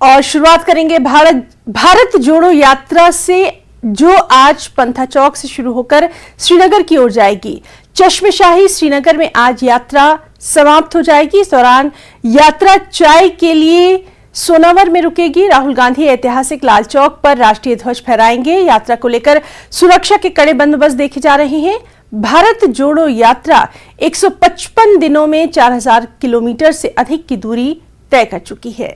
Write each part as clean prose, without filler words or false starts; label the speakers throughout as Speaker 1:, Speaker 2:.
Speaker 1: और शुरुआत करेंगे भारत जोड़ो यात्रा से, जो आज पंथा चौक से शुरू होकर श्रीनगर की ओर जाएगी। चश्मशाही श्रीनगर में आज यात्रा समाप्त हो जाएगी। इस दौरान यात्रा चाय के लिए सोनावर में रुकेगी। राहुल गांधी ऐतिहासिक लाल चौक पर राष्ट्रीय ध्वज फहराएंगे। यात्रा को लेकर सुरक्षा के कड़े बंदोबस्त देखे जा रहे हैं। भारत जोड़ो यात्रा 155 दिनों में 4000 किलोमीटर से अधिक की दूरी तय कर चुकी है।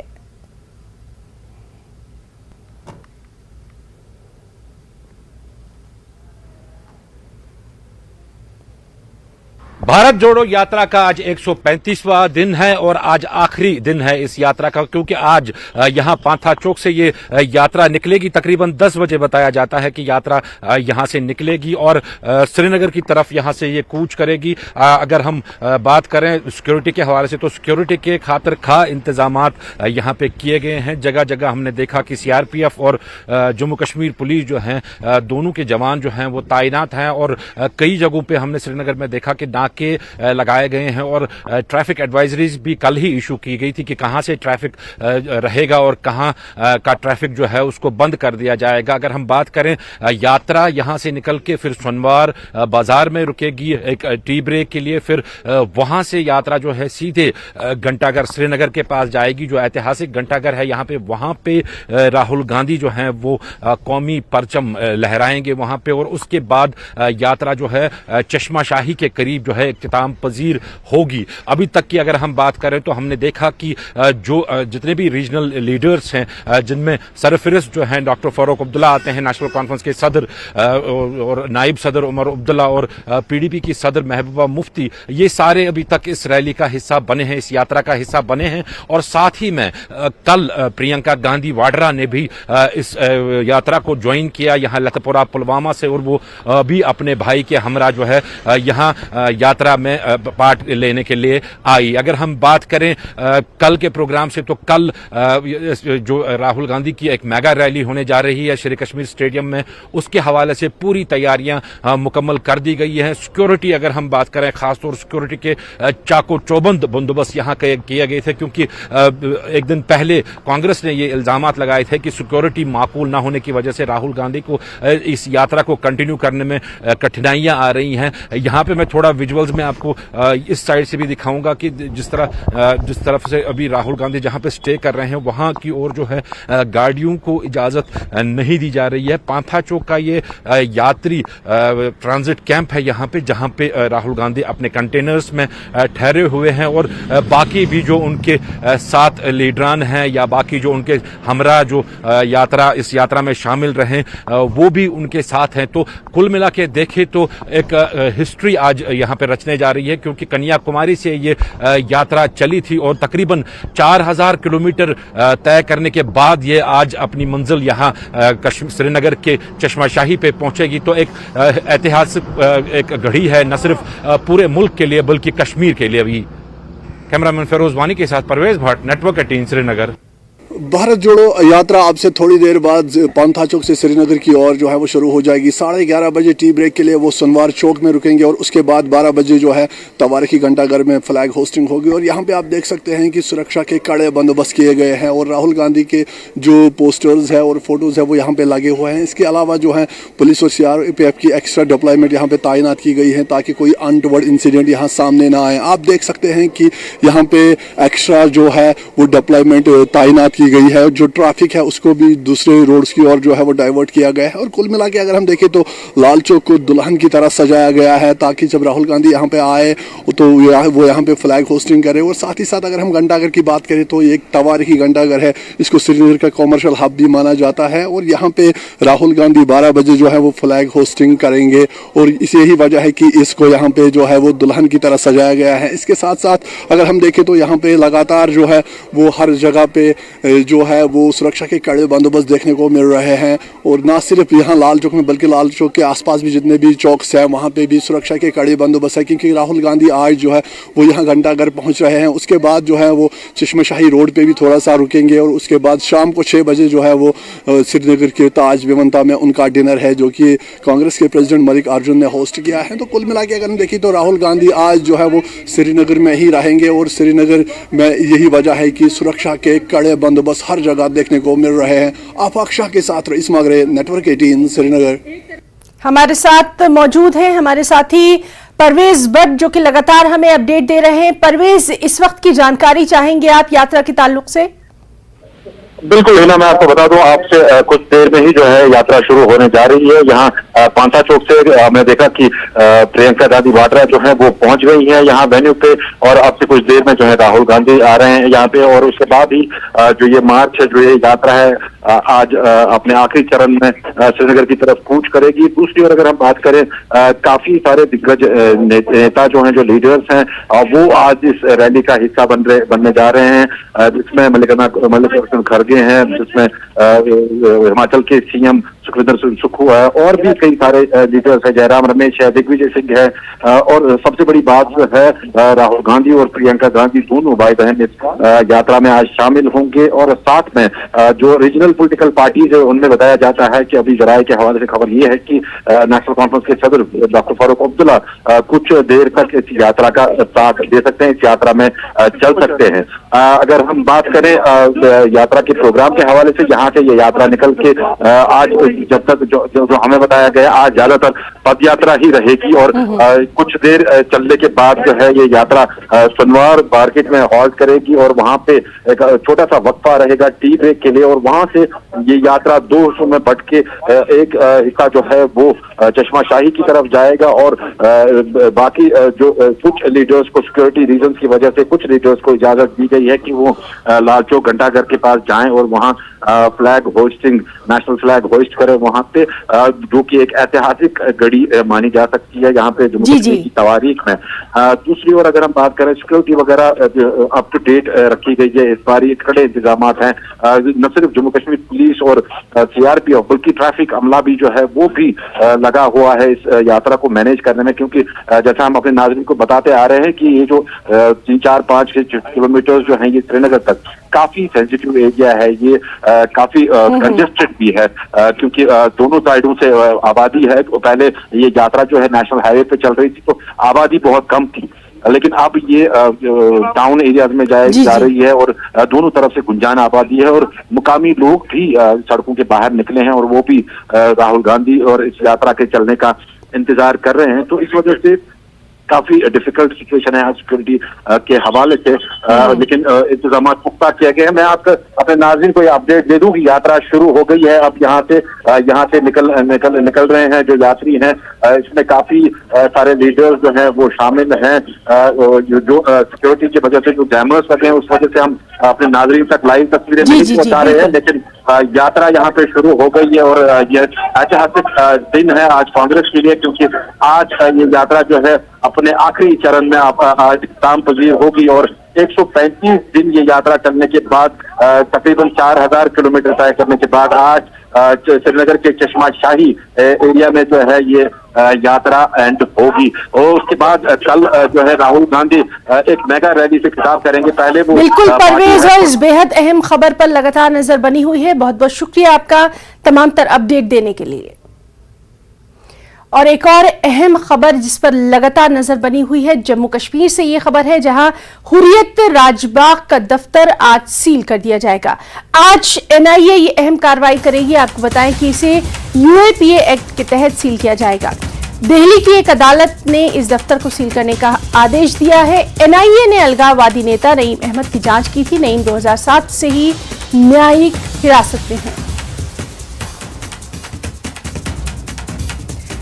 Speaker 2: भारत जोड़ो यात्रा का आज 135वां दिन है और आज आखिरी दिन है इस यात्रा का, क्योंकि आज यहां पांथा चौक से ये यात्रा निकलेगी। तकरीबन 10 बजे बताया जाता है कि यात्रा यहां से निकलेगी और श्रीनगर की तरफ यहां से ये कूच करेगी। अगर हम बात करें सिक्योरिटी के हवाले से, तो सिक्योरिटी के खातिर खा इंतजामात यहां पे किए गए हैं। जगह जगह हमने देखा कि सीआरपीएफ और जम्मू कश्मीर पुलिस जो है, दोनों के जवान जो हैं वो तैनात हैं और कई जगहों पे हमने श्रीनगर में देखा कि नाके लगाए गए हैं और ट्रैफिक एडवाइजरीज भी कल ही इशू की गई थी कि कहां से ट्रैफिक रहेगा और कहां का ट्रैफिक जो है उसको बंद कर दिया जाएगा। अगर हम बात करें, यात्रा यहां से निकल के फिर सोनवार बाजार में रुकेगी एक टी ब्रेक के लिए, फिर वहां से यात्रा जो है सीधे घंटाघर श्रीनगर के पास जाएगी, जो ऐतिहासिक घंटाघर है यहाँ पे। वहां पे राहुल गांधी जो है वो कौमी परचम लहराएंगे वहां पे और उसके बाद यात्रा जो है चश्माशाही के करीब जो है इख्तिताम पजीर होगी। अभी तक की अगर हम बात करें तो हमने देखा कि जो जितने भी रीजनल लीडर्स हैं, जिनमें सरफहरिस्त जो हैं डॉक्टर फारूक अब्दुल्ला आते हैं, नेशनल कॉन्फ्रेंस के सदर और नायब सदर उमर अब्दुल्ला और पीडीपी की सदर महबूबा मुफ्ती, ये सारे अभी तक इस रैली का हिस्सा बने हैं, इस यात्रा का हिस्सा बने हैं। और साथ ही में कल प्रियंका गांधी वाड्रा ने भी इस यात्रा को ज्वाइन किया यहाँ लखपत पुलवामा से, और वो भी अपने भाई के हमरा जो है यहाँ यात्रा में पार्ट लेने के लिए आई। अगर हम बात करें कल के प्रोग्राम से, तो कल जो राहुल गांधी की एक मेगा रैली होने जा रही है श्री कश्मीर स्टेडियम में, उसके हवाले से पूरी तैयारियां मुकम्मल कर दी गई हैं। सिक्योरिटी अगर हम बात करें, खासतौर सिक्योरिटी के चाको चौबंद बंदोबस्त यहाँ किए गए थे, क्योंकि एक दिन पहले कांग्रेस ने ये इल्जामात लगाए थे कि सिक्योरिटी माकूल न होने की वजह से राहुल गांधी को इस यात्रा को कंटिन्यू करने में कठिनाइयां आ रही हैं। यहाँ पे मैं थोड़ा विजुअल्स में आपको इस साइड से भी दिखाऊंगा कि जिस तरफ से अभी राहुल गांधी जहां पे स्टे कर रहे हैं, वहां की ओर जो है गाड़ियों को इजाजत नहीं दी जा रही है। पांथा चौक का ये यात्री ट्रांजिट कैंप है यहाँ पे, जहां पे राहुल गांधी अपने कंटेनर्स में ठहरे हुए हैं और बाकी भी जो उनके साथ लीडरान हैं या बाकी जो उनके हमरा जो इस यात्रा में शामिल रहे वो भी उनके साथ हैं। तो कुल मिला के देखें तो एक हिस्ट्री आज यहाँ पे रचने जा रही है, क्योंकि कन्याकुमारी से ये यात्रा चली थी और तकरीबन 4000 किलोमीटर तय करने के बाद ये आज अपनी मंजिल यहाँ श्रीनगर के चश्माशाही पे पहुंचेगी। तो एक ऐतिहासिक एक घड़ी है, न सिर्फ पूरे मुल्क के लिए बल्कि कश्मीर के लिए भी। कैमरामैन फिरोज वानी के साथ परवेज भट्ट, नेटवर्क 18 श्रीनगर।
Speaker 3: भारत जोड़ो यात्रा अब से थोड़ी देर बाद पांथा चौक से श्रीनगर की ओर जो है वो शुरू हो जाएगी। 11:30 बजे टी ब्रेक के लिए वो सोनवार चौक में रुकेंगे और उसके बाद 12 बजे जो है तवारीखी घंटाघर में फ्लैग होस्टिंग होगी। और यहाँ पे आप देख सकते हैं कि सुरक्षा के कड़े बंदोबस्त किए गए हैं और राहुल गांधी के जो पोस्टर्स है और फोटोज़ है वो यहाँ पे लगे हुए हैं। इसके अलावा जो है पुलिस और सीआरपीएफ की एक्स्ट्रा डिप्लॉयमेंट यहाँ पे तैनात की गई है ताकि कोई अनटोवर्ड इंसिडेंट यहाँ सामने ना आए। आप देख सकते हैं कि यहाँ पे एक्स्ट्रा जो है वो डिप्लॉयमेंट तैनात की गई है। जो ट्रैफिक है उसको भी दूसरे रोड्स की ओर जो है वो डाइवर्ट किया गया है। और कुल मिला के अगर हम देखें तो लाल चौक को दुल्हन की तरह सजाया गया है, ताकि जब राहुल गांधी यहाँ पे आए तो वो यहाँ पे फ्लैग होस्टिंग करे। और साथ ही साथ अगर हम घंटाघर की बात करें तो एक तवारीखी घंटाघर है, इसको श्रीनगर का कॉमर्शियल हब भी माना जाता है। और यहाँ पे राहुल गांधी 12 बजे जो है वो फ्लैग होस्टिंग करेंगे और इसे ही वजह है कि इसको यहाँ पे जो है वो दुल्हन की तरह सजाया गया है। इसके साथ साथ अगर हम देखें तो यहाँ पे लगातार जो है वो हर जगह पे जो है वो सुरक्षा के कड़े बंदोबस्त देखने को मिल रहे हैं। और ना सिर्फ यहाँ लाल चौक में बल्कि लाल चौक के आसपास भी जितने भी चौक्स हैं वहाँ पे भी सुरक्षा के कड़े बंदोबस्त है, क्योंकि राहुल गांधी आज जो है वो यहाँ घंटाघर पहुँच रहे हैं। उसके बाद जो है वो चश्मशाही रोड पे भी थोड़ा सा रुकेंगे और उसके बाद शाम को 6 बजे जो है वो श्रीनगर के ताज विमंता में उनका डिनर है, जो कि कांग्रेस के प्रेसिडेंट मल्लिकार्जुन ने होस्ट किया है। तो कुल मिला के अगर हम देखें तो राहुल गांधी आज जो है वो श्रीनगर में ही रहेंगे और श्रीनगर में यही वजह है कि सुरक्षा के कड़े बंदोबस्त बंदोबस्त हर जगह देखने को मिल रहे हैं। आफाक शाह के साथ रईस मागरे, नेटवर्क 18 श्रीनगर।
Speaker 1: हमारे साथ मौजूद हैं हमारे साथी परवेज भट्ट जो कि लगातार हमें अपडेट दे रहे हैं। परवेज, इस वक्त की जानकारी चाहेंगे आप यात्रा के ताल्लुक से?
Speaker 4: बिल्कुल हिना, मैं आपको बता दूं, आपसे कुछ देर में ही जो है यात्रा शुरू होने जा रही है। यहाँ पांथा चौक से हमने देखा कि प्रियंका गांधी वाड्रा जो है वो पहुंच गई है यहाँ वेन्यू पे, और अब से कुछ देर में जो है राहुल गांधी आ रहे हैं यहाँ पे, और उसके बाद ही जो ये मार्च है, जो ये यात्रा है, आज अपने आखिरी चरण में श्रीनगर की तरफ कूच करेगी। दूसरी ओर अगर हम बात करें, काफी सारे दिग्गज नेता जो हैं, जो लीडर्स हैं, वो आज इस रैली का हिस्सा बनने जा रहे हैं, जिसमें मल्लिकार्जुन खड़गे हैं, जिसमें हिमाचल के सीएम सुखविंदर सिंह सुक्खू है, और भी कई सारे लीडर्स है, जयराम रमेश है, दिग्विजय सिंह है, और सबसे बड़ी बात जो है राहुल गांधी और प्रियंका गांधी दोनों भाई बहन इस यात्रा में आज शामिल होंगे। और साथ में जो रीजनल पॉलिटिकल पार्टीज है, उनमें बताया जाता है कि अभी जराये के हवाले से खबर ये है कि नेशनल कॉन्फ्रेंस के सदर डॉक्टर फारूक अब्दुल्ला कुछ देर तक इस यात्रा का साथ दे सकते हैं, इस यात्रा में चल सकते हैं। अगर हम बात करें यात्रा के प्रोग्राम के हवाले से, यहाँ से ये यात्रा निकल के आज जब तक जो हमें बताया गया, आज ज्यादातर पद यात्रा ही रहेगी, और कुछ देर चलने के बाद जो है ये यात्रा सोनवार मार्केट में हॉल्ट करेगी, और वहां पे एक छोटा सा वक्फा रहेगा टी ब्रेक के लिए, और वहां से ये यात्रा दो हिस्सों में बट के एक हिस्सा जो है वो चश्मा शाही की तरफ जाएगा, और बाकी जो कुछ लीडर्स को सिक्योरिटी रीजंस की वजह से कुछ लीडर्स को इजाजत दी गई है कि वो लाल चौक घंटाघर के पास जाएं और वहां flag hosting, national flag host करें वहां पे, जो कि एक ऐतिहासिक घड़ी मानी जा सकती है यहाँ पे जम्मू कश्मीर की तारीख में। दूसरी ओर अगर हम बात करें, सिक्योरिटी वगैरह अप टू डेट रखी गई है, इस बार ये कड़े इंतजाम हैं, न सिर्फ जम्मू कश्मीर पुलिस और सीआरपीएफ बल्कि ट्रैफिक अमला भी जो है वो भी लगा हुआ है इस यात्रा को मैनेज करने में, क्योंकि जैसा हम अपने नाज़रीन को बताते आ रहे हैं कि ये जो 3-4-5 किलोमीटर जो है ये श्रीनगर तक काफी सेंसिटिव एरिया है, ये काफी कंजेस्टेड भी है, क्योंकि दोनों साइडों से आबादी है। पहले ये यात्रा जो है नेशनल हाईवे पे चल रही थी तो आबादी बहुत कम थी, लेकिन अब ये टाउन एरियाज में जा रही है, और दोनों तरफ से गुंजान आबादी है, और मुकामी लोग भी सड़कों के बाहर निकले हैं, और वो भी राहुल गांधी और इस यात्रा के चलने का इंतजार कर रहे हैं। तो इस वजह से काफी डिफिकल्ट सिचुएशन है सिक्योरिटी के हवाले से, लेकिन इंतजाम पुख्ता किया गया है। मैं आपको अपने नाज़रीन को ये अपडेट दे दूं कि यात्रा शुरू हो गई है। अब यहाँ से निकल रहे हैं जो यात्री हैं, इसमें काफी सारे लीडर्स जो हैं वो शामिल हैं। जो सिक्योरिटी की वजह से जो जैमर्स लगे हैं उस वजह से हम अपने नाज़रीन तक लाइव तस्वीरें नहीं पहुंचा रहे हैं, लेकिन यात्रा यहाँ पे शुरू हो गई है, और ये ऐतिहासिक दिन है आज कांग्रेस के लिए, क्योंकि आज ये यात्रा जो है अपने आखिरी चरण में आज इख्तिताम पजीर होगी, और 135 दिन ये यात्रा चलने के बाद तकरीबन 4000 किलोमीटर तय करने के बाद आज श्रीनगर के चश्मा शाही एरिया में जो है ये यात्रा एंड होगी, और उसके बाद कल जो है राहुल गांधी एक मेगा रैली से खिताब करेंगे। पहले वो
Speaker 1: बिल्कुल परवेज, और इस बेहद अहम खबर पर लगातार नजर बनी हुई है। बहुत बहुत शुक्रिया आपका तमाम तर अपडेट देने के लिए। और एक और अहम खबर जिस पर लगातार नजर बनी हुई है, जम्मू कश्मीर से ये खबर है, जहां हुर्रियत राजबाग का दफ्तर आज सील कर दिया जाएगा। आज एनआईए ये अहम कार्रवाई करेगी। आपको बताएं कि इसे यूएपीए एक्ट के तहत सील किया जाएगा। दिल्ली की एक अदालत ने इस दफ्तर को सील करने का आदेश दिया है। एनआईए ने अलगाववादी नेता नईम अहमद की जांच की थी। नईम 2007 से ही न्यायिक हिरासत में है।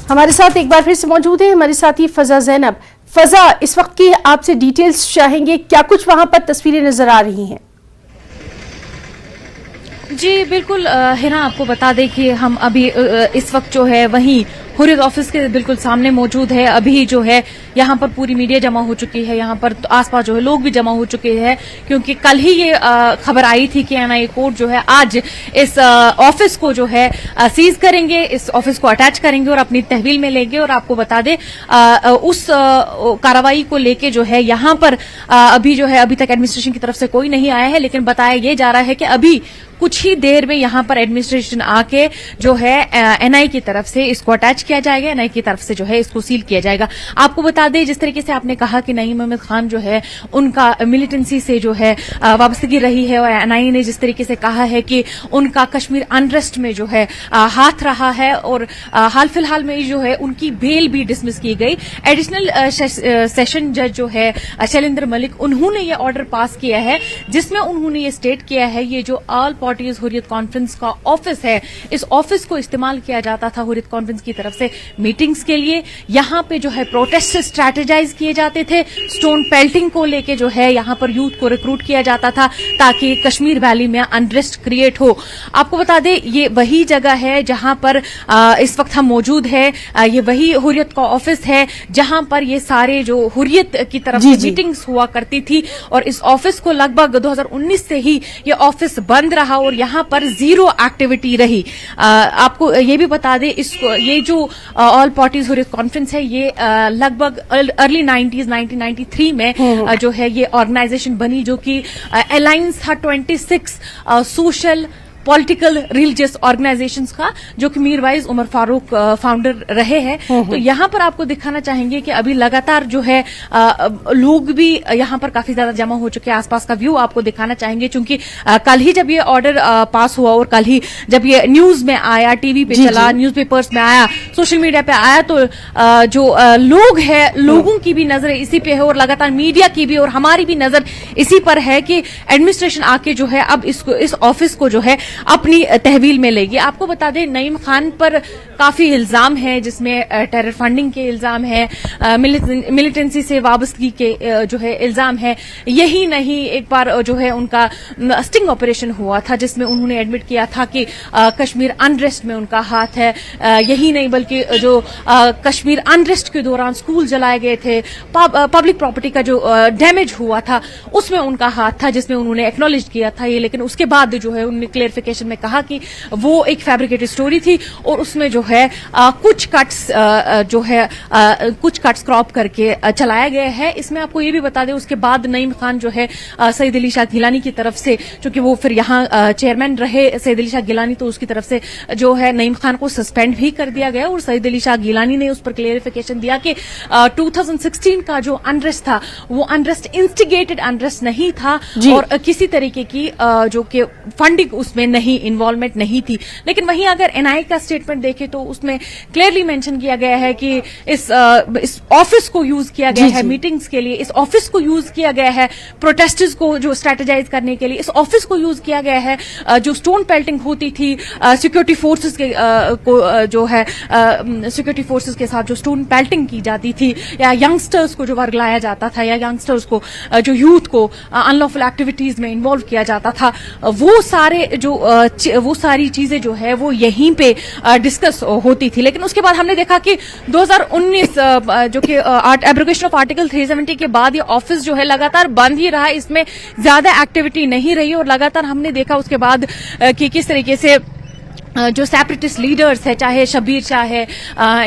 Speaker 1: हमारे साथ एक बार फिर से मौजूद है हमारे साथी फजा जैनब। फजा, इस वक्त की आपसे डिटेल्स चाहेंगे, क्या कुछ वहां पर तस्वीरें नजर आ रही हैं?
Speaker 5: जी बिल्कुल हिना, आपको बता दें कि हम अभी इस वक्त जो है वहीं हुर्रियत ऑफिस के बिल्कुल सामने मौजूद है। अभी जो है यहाँ पर पूरी मीडिया जमा हो चुकी है, यहाँ पर आसपास जो है लोग भी जमा हो चुके हैं, क्योंकि कल ही ये खबर आई थी कि एनआईए कोर्ट जो है आज इस ऑफिस को जो है सीज करेंगे, इस ऑफिस को अटैच करेंगे और अपनी तहवील में लेंगे। और आपको बता दें उस कार्रवाई को लेके जो है यहाँ पर अभी जो है अभी तक एडमिनिस्ट्रेशन की तरफ से कोई नहीं आया है, लेकिन बताया ये जा रहा है कि अभी कुछ ही देर में यहाँ पर एडमिनिस्ट्रेशन आके जो है एनआईए की तरफ से इसको अटैच किया जाएगा, एनआई की तरफ से जो है इसको सील किया जाएगा। आपको बता दें, जिस तरीके से आपने कहा कि नईम अहमद खान जो है उनका मिलिटेंसी से जो है वाबस्तगी रही है, और एनआई ने जिस तरीके से कहा है कि उनका कश्मीर अनरेस्ट में जो है हाथ रहा है, और हाल फिलहाल में जो है उनकी बेल भी डिसमिस की गई। एडिशनल सेशन जज जो है शैलेंद्र मलिक, उन्होंने ये ऑर्डर पास किया है जिसमें उन्होंने ये स्टेट किया है ये जो ऑल पार्टीज हुर्रियत कॉन्फ्रेंस का ऑफिस है, इस ऑफिस को इस्तेमाल किया जाता था हुर्रियत कॉन्फ्रेंस की तरफ से मीटिंग्स के लिए। यहां पे जो है प्रोटेस्ट स्ट्रैटेजाइज किए जाते थे, स्टोन पेल्टिंग को लेके जो है यहां पर यूथ को रिक्रूट किया जाता था ताकि कश्मीर वैली में अनरेस्ट क्रिएट हो। आपको बता दें, ये वही जगह है जहां पर इस वक्त हम मौजूद है, ये वही हुर्रियत का ऑफिस है जहां पर ये सारे जो हुर्रियत की तरफ से मीटिंग्स हुआ करती थी, और इस ऑफिस को लगभग 2019 से ही ये ऑफिस बंद रहा और यहां पर जीरो एक्टिविटी रही। आपको ये भी बता दें, इसको ये जो ऑल पार्टीज हुर्रियत कॉन्फ्रेंस है ये लगभग अर्ली 90s 1993 में जो है ये ऑर्गेनाइजेशन बनी, जो कि अलायंस था 26 सोशल पॉलिटिकल रिलीजियस ऑर्गेनाइजेशंस का, जो कि मीरवाइज उमर फारूक फाउंडर रहे हैं। तो यहां पर आपको दिखाना चाहेंगे कि अभी लगातार जो है लोग भी यहां पर काफी ज्यादा जमा हो चुके हैं। आसपास का व्यू आपको दिखाना चाहेंगे, क्योंकि कल ही जब ये ऑर्डर पास हुआ और कल ही जब ये न्यूज में आया, टीवी पे चला, न्यूज़पेपर्स में आया, सोशल मीडिया पे आया, तो जो लोग है, लोगों की भी नजर इसी पे है और लगातार मीडिया की भी और हमारी भी नजर इसी पर है कि एडमिनिस्ट्रेशन आके जो है अब इस ऑफिस को जो है अपनी तहवील में लेगी। आपको बता दें, नईम खान पर काफी इल्जाम है, जिसमें टेरर फंडिंग के इल्जाम है, मिलिटेंसी से वाबस्तगी के जो है इल्जाम है। यही नहीं, एक बार जो है उनका स्टिंग ऑपरेशन हुआ था जिसमें उन्होंने एडमिट किया था कि कश्मीर अनरेस्ट में उनका हाथ है। यही नहीं, बल्कि जो कश्मीर अनरेस्ट के दौरान स्कूल जलाए गए थे, पब्लिक प्रॉपर्टी का जो डैमेज हुआ था, उसमें उनका हाथ था, जिसमें उन्होंने एक्नॉलेज किया था ये। लेकिन उसके बाद जो है उन्होंने क्लियरिफिकेशन में कहा कि वो एक फैब्रिकेटेड स्टोरी थी और उसमें जो है कुछ कट्स क्रॉप करके चलाया गया है। इसमें आपको ये भी बता दें, उसके बाद नईम खान जो है सईद अली शाह गिलानी की तरफ से, चूंकि वो फिर यहाँ चेयरमैन रहे सईद अली शाह गिलानी, तो उसकी तरफ से जो है नईम खान को सस्पेंड भी कर दिया गया। और सईद अली शाह गिलानी ने उस पर क्लियरिफिकेशन दिया कि 2016 का जो अनरेस्ट था वो अनरेस्ट इंस्टिगेटेड अनरेस्ट नहीं था और किसी तरीके की जो कि फंडिंग उसमें नहीं, इन्वॉल्वमेंट नहीं थी। लेकिन वहीं अगर एनआई का स्टेटमेंट देखें तो उसमें क्लियरली मेंशन किया गया है कि इस ऑफिस को यूज किया गया है मीटिंग्स के लिए, इस ऑफिस को यूज किया गया है प्रोटेस्टर्स को जो स्ट्रेटेजाइज करने के लिए, इस ऑफिस को यूज किया गया है जो स्टोन पेल्टिंग होती थी सिक्योरिटी फोर्सेस के को जो है सिक्योरिटी फोर्सेस के साथ जो स्टोन पेल्टिंग की जाती थी, या यंगस्टर्स को जो वर्गलाया जाता था, या यंगस्टर्स को जो यूथ को अनलॉफुल एक्टिविटीज में इन्वॉल्व किया जाता था, वो सारी चीजें जो है वो यहीं पे डिस्कस होती थी। लेकिन उसके बाद हमने देखा कि 2019 जो कि एब्रोगेशन ऑफ आर्टिकल 370 के बाद ये ऑफिस जो है लगातार बंद ही रहा, इसमें ज्यादा एक्टिविटी नहीं रही और लगातार हमने देखा उसके बाद कि किस तरीके से जो सेपरेटिस्ट लीडर्स है, चाहे शब्बीर शाह है,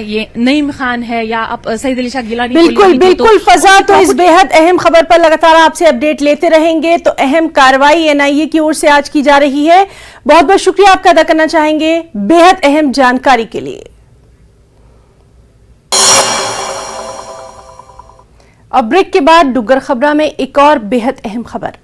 Speaker 5: ये नईम खान है, या आप सईद अली शाह गिलानी,
Speaker 1: बिल्कुल फजा, तो इस बेहद अहम खबर पर लगातार आपसे अपडेट लेते रहेंगे। तो अहम कार्रवाई एनआईए की ओर से आज की जा रही है। बहुत बहुत शुक्रिया आपका अदा करना चाहेंगे बेहद अहम जानकारी के लिए। और ब्रेक के बाद डुग्गर खबरा में एक और बेहद अहम खबर।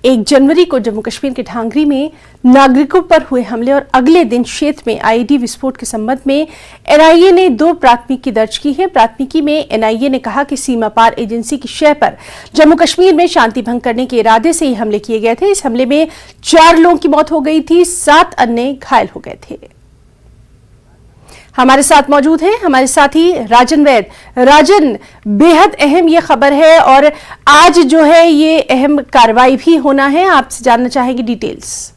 Speaker 1: 1 जनवरी को जम्मू कश्मीर के ढांगरी में नागरिकों पर हुए हमले और अगले दिन क्षेत्र में आईईडी विस्फोट के संबंध में एनआईए ने 2 प्राथमिकी दर्ज की है। प्राथमिकी में एनआईए ने कहा कि सीमा पार एजेंसी की शय पर जम्मू कश्मीर में शांति भंग करने के इरादे से ये हमले किए गए थे। इस हमले में 4 लोगों की मौत हो गई थी, 7 अन्य घायल हो गए थे। हमारे साथ मौजूद हैं हमारे साथी राजन वैद। राजन, बेहद अहम ये खबर है और आज जो है ये अहम कार्रवाई भी होना है, आपसे जानना चाहेंगे डिटेल्स।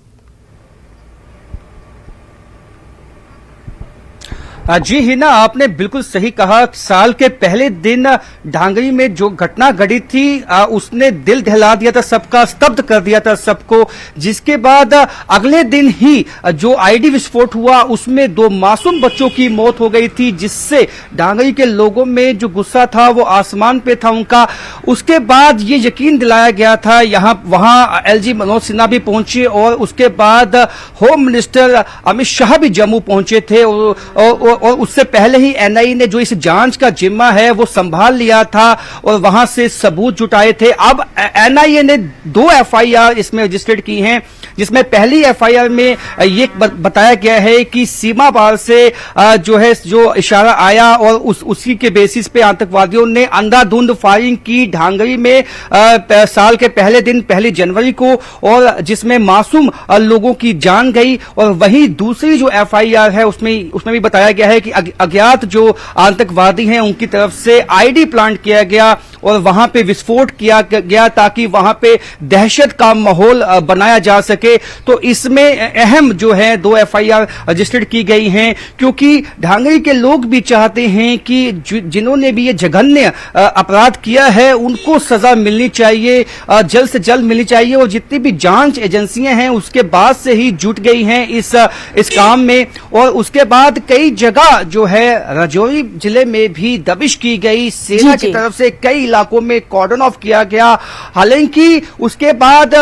Speaker 6: जी हिना, आपने बिल्कुल सही कहा। साल के पहले दिन ढांगरी में जो घटना घटी थी उसने दिल दहला दिया था सबका, स्तब्ध कर दिया था सबको। जिसके बाद अगले दिन ही जो आईडी विस्फोट हुआ उसमें 2 मासूम बच्चों की मौत हो गई थी, जिससे ढांगरी के लोगों में जो गुस्सा था वो आसमान पे था उनका। उसके बाद ये यकीन दिलाया गया था, वहां एलजी मनोज सिन्हा भी पहुंचे और उसके बाद होम मिनिस्टर अमित शाह भी जम्मू पहुंचे थे और और उससे पहले ही एनआईए ने जो इस जांच का जिम्मा है वो संभाल लिया था और वहां से सबूत जुटाए थे। अब एनआईए ने 2 एफआईआर इसमें रजिस्टर्ड की हैं, जिसमें पहली एफआईआर में ये बताया गया है कि सीमा पार से जो इशारा आया और उसी के बेसिस पे आतंकवादियों ने अंधाधुंध फायरिंग की ढांगरी में साल के पहले दिन 1 जनवरी को, और जिसमें मासूम लोगों की जान गई। और वहीं दूसरी जो एफआईआर है उसमें भी बताया गया है कि अज्ञात जो आतंकवादी हैं उनकी तरफ से आईडी प्लांट किया गया और वहां पे विस्फोट किया गया ताकि वहां पे दहशत का माहौल बनाया जा सके। तो इसमें अहम जो है 2 एफआईआर रजिस्टर्ड की गई हैं, क्योंकि ढांगरी के लोग भी चाहते हैं कि जिन्होंने भी ये जघन्य अपराध किया है उनको सजा मिलनी चाहिए, जल्द से जल्द मिलनी चाहिए। और जितनी भी जांच एजेंसियां हैं उसके बाद से ही जुट गई हैं इस काम में। और उसके बाद कई जगह जो है राजौरी जिले में भी दबिश की गई, सेना की तरफ से कई इलाकों में कॉर्डन ऑफ किया गया। हालांकि उसके बाद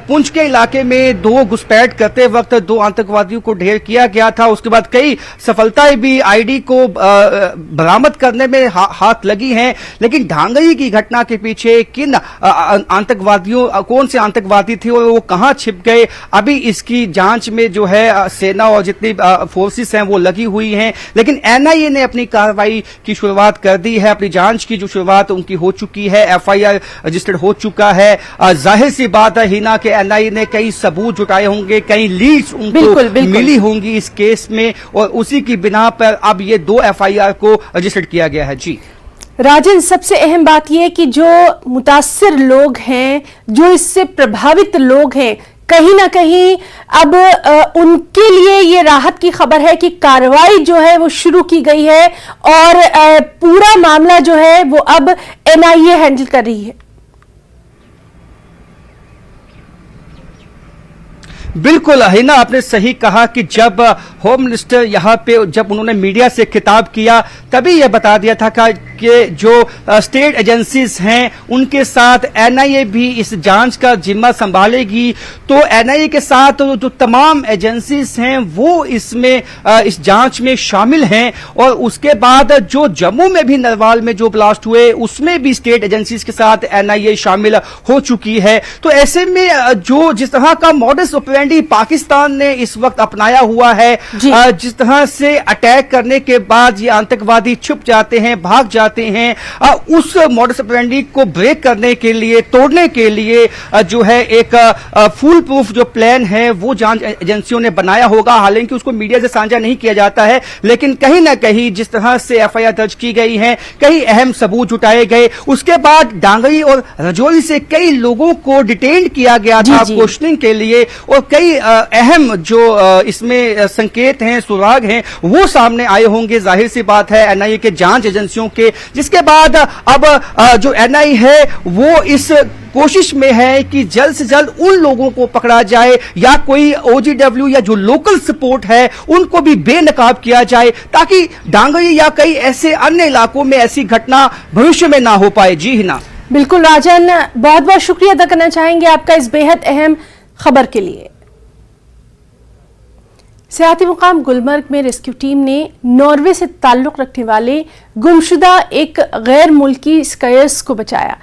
Speaker 6: पुंछ के इलाके में 2 घुसपैठ करते वक्त 2 आतंकवादियों को ढेर किया गया था। उसके बाद कई सफलताएं भी आईडी को बरामद करने में हाथ लगी हैं। लेकिन ढांगरी की घटना के पीछे किन आतंकवादियों, कौन से आतंकवादी थे और वो कहां छिप गए, अभी इसकी जांच में जो है सेना और जितनी फोर्सेस हैं वो लगी हुई हैं। लेकिन एनआईए ने अपनी कार्रवाई की शुरुआत कर दी है, अपनी जांच की जो शुरुआत उनकी हो चुकी है, एफआईआर रजिस्टर्ड हो चुका है। जाहिर सी बात है हिना के एनआईए ने कई सबूत जुटाए होंगे, कई लीड्स उनको मिली होंगी इस केस में, और उसी की बिना पर अब ये 2 एफआईआर को रजिस्टर्ड किया गया है। जी
Speaker 1: राजन, सबसे अहम बात यह कि जो मुतासिर लोग हैं, जो इससे प्रभावित लोग हैं, कहीं ना कहीं अब उनके लिए ये राहत की खबर है कि कार्रवाई जो है वो शुरू की गई है और पूरा मामला जो है वो अब एनआईए हैंडल कर रही है।
Speaker 6: बिल्कुल हिना, आपने सही कहा कि जब होम मिनिस्टर यहाँ पे जब उन्होंने मीडिया से खिताब किया तभी यह बता दिया था कि जो स्टेट एजेंसीज हैं उनके साथ एनआईए भी इस जांच का जिम्मा संभालेगी। तो एनआईए के साथ जो तमाम एजेंसीज हैं वो इसमें इस जांच में शामिल हैं। और उसके बाद जो जम्मू में भी नरवाल में जो ब्लास्ट हुए उसमें भी स्टेट एजेंसीज के साथ एनआईए शामिल हो चुकी है। तो ऐसे में जो जिस तरह का मॉडस ऑपरेंडी पाकिस्तान ने इस वक्त अपनाया हुआ है, जिस तरह से अटैक करने के बाद ये आतंकवादी छुप जाते हैं, भाग जाते हैं, उस मॉडस ऑपरेंडी को ब्रेक करने के लिए, तोड़ने के लिए जो है एक फुल प्रूफ जो प्लान है वो जांच एजेंसियों ने बनाया होगा। हालांकि उसको मीडिया से साझा नहीं किया जाता है, लेकिन कहीं ना कहीं जिस तरह से एफआईआर दर्ज की गई है, कई अहम सबूत जुटाए गए। उसके बाद डांगरी और राजौरी से कई लोगों को डिटेन किया गया था क्वेश्चनिंग के लिए, और कई अहम जो इसमें संकेत हैं, सुराग हैं, वो सामने आए होंगे। जाहिर सी बात है एनआईए के जांच एजेंसियों के, जिसके बाद अब जो एनआईए है वो इस कोशिश में है कि जल्द से जल्द उन लोगों को पकड़ा जाए या कोई ओजीडब्ल्यू या जो लोकल सपोर्ट है उनको भी बेनकाब किया जाए, ताकि डांगरी या कई ऐसे अन्य इलाकों में ऐसी घटना भविष्य में ना हो पाए। जी हिना।
Speaker 1: बिल्कुल राजन, बहुत बहुत शुक्रिया अदा करना चाहेंगे आपका इस बेहद अहम खबर के लिए। सियाहती मुकाम गुलमर्ग में रेस्क्यू टीम ने नॉर्वे से ताल्लुक रखने वाले गुमशुदा एक गैर मुल्की स्कायर्स को बचाया।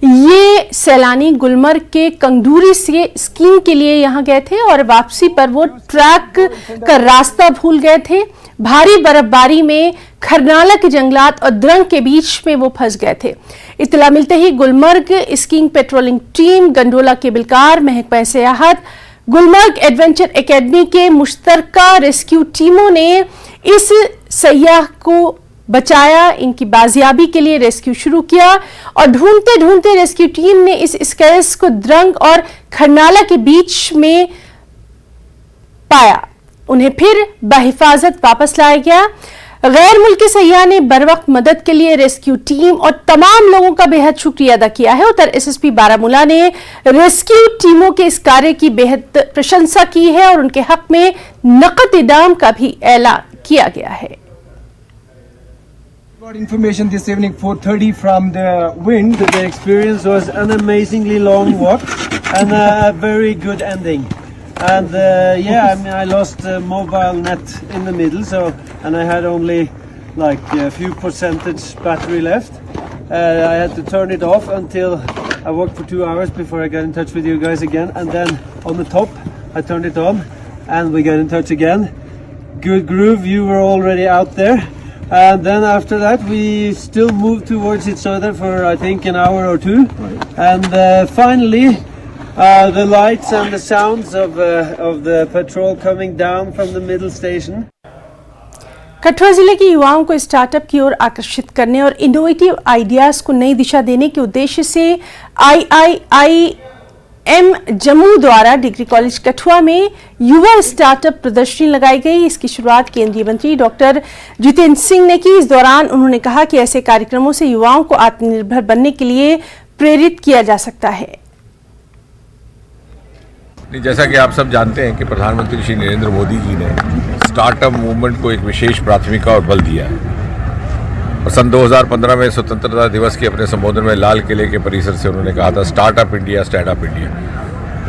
Speaker 1: ये सैलानी गुलमर्ग के कंगदूरी से स्कीइंग के लिए यहां गए थे और वापसी पर वो ट्रैक का रास्ता भूल गए थे। भारी बर्फबारी में खरनाला के जंगलात और द्रंग के बीच में वो फंस गए थे। इत्तला मिलते ही Gulmarg skiing patrolling team, gondola cable car, महकमा सियाहत, गुलमर्ग एडवेंचर एकेडमी के मुश्तरका रेस्क्यू टीमों ने इस सयाह को बचाया। इनकी बाजियाबी के लिए रेस्क्यू शुरू किया और ढूंढते ढूंढते रेस्क्यू टीम ने इस स्कायर्स को द्रंग और खरनाला के बीच में पाया। उन्हें फिर बहिफाजत वापस लाया गया। गैर मुल्की सयाह ने बरवक्त मदद के लिए रेस्क्यू टीम और तमाम लोगों का बेहद शुक्रिया अदा किया है। उत्तर एसएसपी बारामूला ने रेस्क्यू टीमों के इस कार्य की बेहद प्रशंसा की है और उनके हक में नकद इनाम का भी ऐलान किया गया है।
Speaker 7: Got information this evening 4:30 from the wind that the experience was an amazingly long walk and a very good ending.
Speaker 8: And yeah, I mean, I lost mobile net in the middle, and I had only like a few percentage battery left. I had to turn it off until I walked for 2 hours before I got in touch with you guys again, and then on the top I turned it on and we got in touch again. Good groove, you were already out there, and then after that we still moved towards each other for I think an hour or two, and finally the lights and the sounds of the patrol coming down from the middle station.
Speaker 1: Kathua जिले के युवाओं को startup की ओर आकर्षित करने और innovative ideas को नई दिशा देने के उद्देश्य से IIIM जम्मू द्वारा डिग्री कॉलेज कठुआ में युवा स्टार्टअप प्रदर्शनी लगाई गई। इसकी शुरुआत केंद्रीय मंत्री डॉक्टर जितेंद्र सिंह ने की। इस दौरान उन्होंने कहा कि ऐसे कार्यक्रमों से युवाओं को आत्मनिर्भर बनने के लिए प्रेरित किया जा सकता है।
Speaker 9: जैसा कि आप सब जानते हैं कि प्रधानमंत्री श्री नरेंद्र मोदी जी ने स्टार्टअप मूवमेंट को एक विशेष प्राथमिकता और बल दिया है और सन 2015 में स्वतंत्रता दिवस के अपने संबोधन में लाल किले के परिसर से उन्होंने कहा था स्टार्टअप इंडिया स्टैंडअप इंडिया।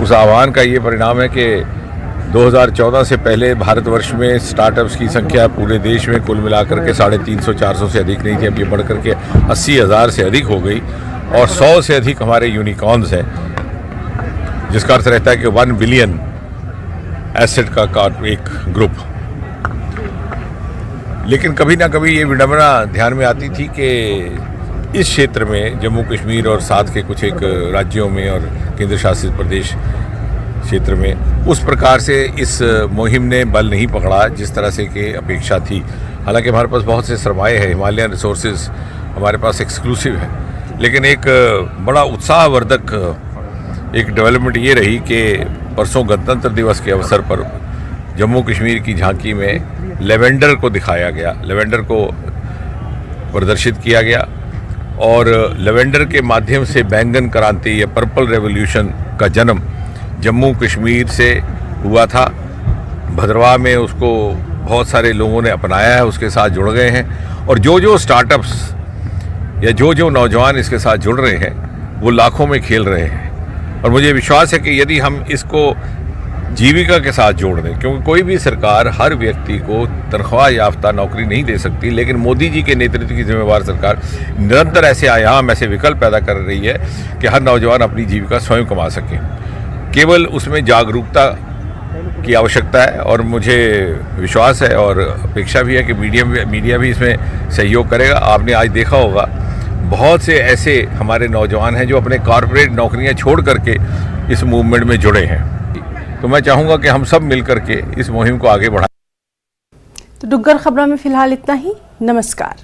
Speaker 9: उस आह्वान का ये परिणाम है कि 2014 से पहले भारतवर्ष में स्टार्टअप्स की संख्या पूरे देश में कुल मिलाकर के 350-400 से अधिक नहीं थी। अब ये बढ़ करके 80,000 से अधिक हो गई और 100 से अधिक हमारे यूनिकॉर्न्स हैं, जिसका अर्थ रहता है कि 1 बिलियन एसेट का एक ग्रुप। लेकिन कभी ना कभी ये विडंबना ध्यान में आती थी कि इस क्षेत्र में जम्मू कश्मीर और साथ के कुछ एक राज्यों में और केंद्र शासित प्रदेश क्षेत्र में उस प्रकार से इस मुहिम ने बल नहीं पकड़ा जिस तरह से कि अपेक्षा थी। हालांकि हमारे पास बहुत से सरमाए हैं, हिमालयन रिसोर्सेज हमारे पास एक्सक्लूसिव है, लेकिन एक बड़ा उत्साहवर्धक एक डेवलपमेंट ये रही कि परसों गणतंत्र दिवस के अवसर पर जम्मू कश्मीर की झांकी में लेवेंडर को दिखाया गया, लेवेंडर को प्रदर्शित किया गया और लेवेंडर के माध्यम से बैंगन क्रांति या पर्पल रेवोल्यूशन का जन्म जम्मू कश्मीर से हुआ था। भद्रवाह में उसको बहुत सारे लोगों ने अपनाया है, उसके साथ जुड़ गए हैं और जो स्टार्टअप्स या जो नौजवान इसके साथ जुड़ रहे हैं वो लाखों में खेल रहे हैं। और मुझे विश्वास है कि यदि हम इसको जीविका के साथ जोड़ दें, क्योंकि कोई भी सरकार हर व्यक्ति को तनख्वाह याफ्ता नौकरी नहीं दे सकती, लेकिन मोदी जी के नेतृत्व की जिम्मेवार सरकार निरंतर ऐसे आयाम, ऐसे विकल्प पैदा कर रही है कि हर नौजवान अपनी जीविका स्वयं कमा सके। केवल उसमें जागरूकता की आवश्यकता है और मुझे विश्वास है और अपेक्षा भी है कि मीडिया भी इसमें सहयोग करेगा। आपने आज देखा होगा बहुत से ऐसे हमारे नौजवान हैं जो अपने कॉर्पोरेट नौकरियां छोड़ करके इस मूवमेंट में जुड़े हैं। तो मैं चाहूँगा कि हम सब मिलकर के इस मुहिम को आगे बढ़ाएं।
Speaker 1: तो डुग्गर खबरों में फिलहाल इतना ही। नमस्कार।